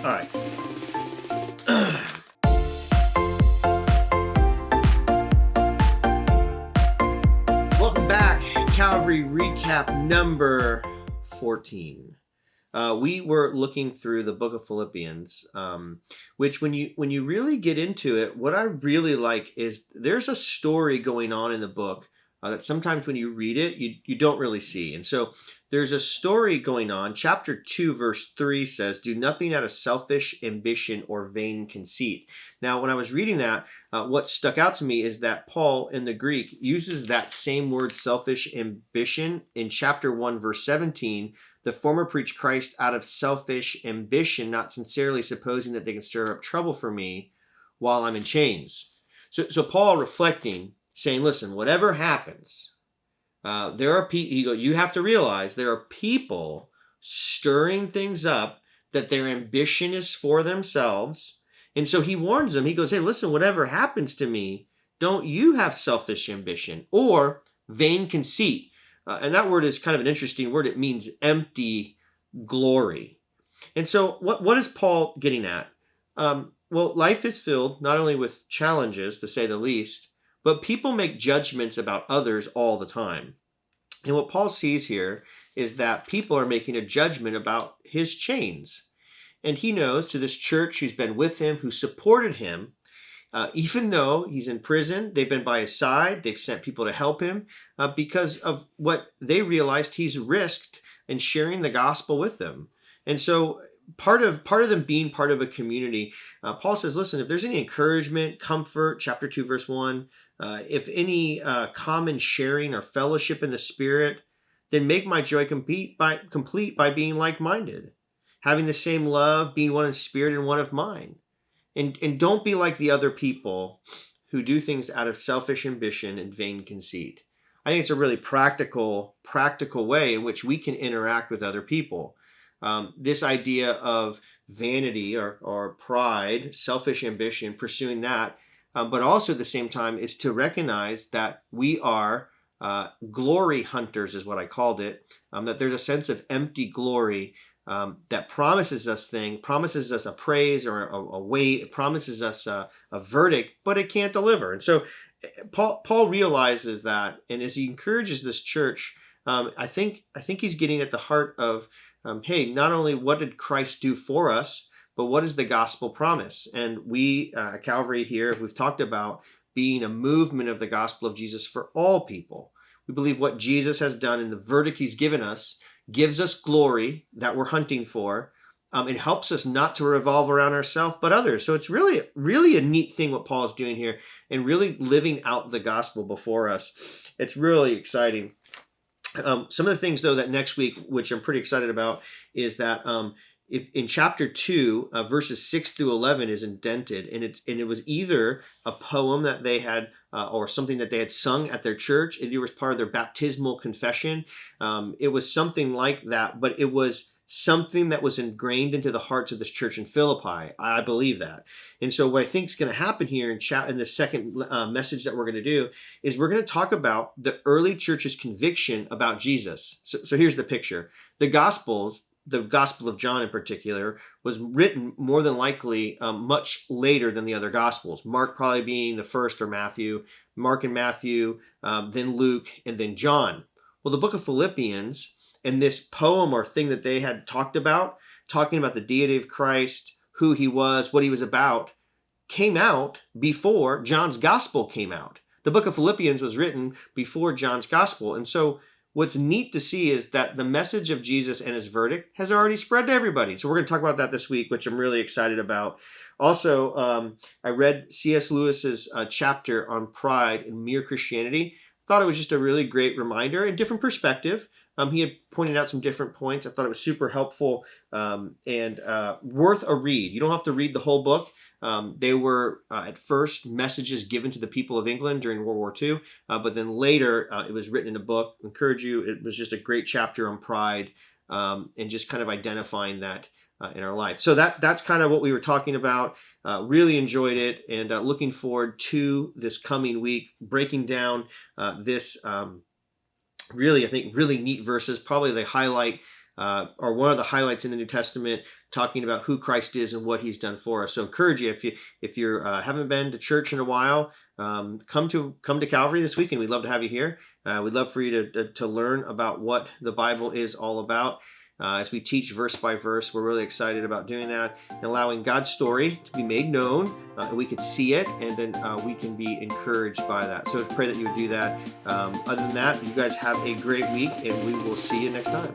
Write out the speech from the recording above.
All right. Welcome back. Calvary Recap number 14. We were looking through the book of Philippians, which when you really get into it, what I really like is there's a story going on in the book that sometimes when you read it, you don't really see. And so there's a story going on. Chapter 2, verse 3 says, "Do nothing out of selfish ambition or vain conceit." Now, when I was reading that, what stuck out to me is that Paul in the Greek uses that same word, selfish ambition, in chapter 1, verse 17. "The former preach Christ out of selfish ambition, not sincerely supposing that they can stir up trouble for me while I'm in chains." So Paul reflecting, saying, listen, whatever happens, there are people, you have to realize there are people stirring things up that their ambition is for themselves. And so he warns them, he goes, hey, listen, whatever happens to me, don't you have selfish ambition or vain conceit. And that word is kind of an interesting word. It means empty glory. And so what is Paul getting at? Well, life is filled not only with challenges, to say the least, but people make judgments about others all the time. And what Paul sees here is that people are making a judgment about his chains. And he knows to this church who's been with him, who supported him, even though he's in prison, they've been by his side, they've sent people to help him because of what they realized he's risked in sharing the gospel with them. And so part of them being part of a community, Paul says, listen, if there's any encouragement, comfort, chapter 2, verse 1, if any common sharing or fellowship in the Spirit, then make my joy complete by being like-minded, having the same love, being one in spirit and one of mind. And don't be like the other people who do things out of selfish ambition and vain conceit. I think it's a really practical way in which we can interact with other people. This idea of vanity or pride, selfish ambition, pursuing that, but also at the same time is to recognize that we are glory hunters, is what I called it, that there's a sense of empty glory that promises us a praise or a weight, it promises us a verdict, but it can't deliver. And so Paul realizes that, and as he encourages this church, I think he's getting at the heart of, hey, not only what did Christ do for us, but what is the gospel promise? And we at Calvary here, we've talked about being a movement of the gospel of Jesus for all people. We believe what Jesus has done and the verdict he's given us gives us glory that we're hunting for. It helps us not to revolve around ourselves, but others. So it's really, really a neat thing what Paul is doing here and really living out the gospel before us. It's really exciting. Some of the things, though, that next week, which I'm pretty excited about, is that if in chapter 2, verses 6 through 11 is indented, and it was either a poem that they had or something that they had sung at their church. It was part of their baptismal confession. It was something like that, but it was something that was ingrained into the hearts of this church in Philippi. I believe that. And so what I think is going to happen here in the second message that we're going to do is we're going to talk about the early church's conviction about Jesus. So here's the picture. The Gospel of John in particular, was written more than likely much later than the other Gospels. Mark probably being the first, or Matthew, Mark and Matthew, then Luke, and then John. Well, the book of Philippians and this poem or thing that they had talking about the deity of Christ, who he was, what he was about, came out before John's Gospel came out. The book of Philippians was written before John's Gospel. And so what's neat to see is that the message of Jesus and his verdict has already spread to everybody. So we're going to talk about that this week, which I'm really excited about. Also, I read C.S. Lewis's chapter on pride and mere Christianity. Thought it was just a really great reminder and different perspective. He had pointed out some different points. I thought it was super helpful and worth a read. You don't have to read the whole book. They were at first messages given to the people of England during World War II, but then later it was written in a book. I encourage you. It was just a great chapter on pride and just kind of identifying that in our life. So that's kind of what we were talking about. Really enjoyed it and looking forward to this coming week, breaking down this really, I think, really neat verses. Probably the highlight are one of the highlights in the New Testament, talking about who Christ is and what He's done for us. So encourage you, if you haven't been to church in a while, come to Calvary this weekend. We'd love to have you here. We'd love for you to learn about what the Bible is all about. As we teach verse by verse, we're really excited about doing that and allowing God's story to be made known, and we could see it, and then we can be encouraged by that. So I pray that you would do that. Other than that, you guys have a great week, and we will see you next time.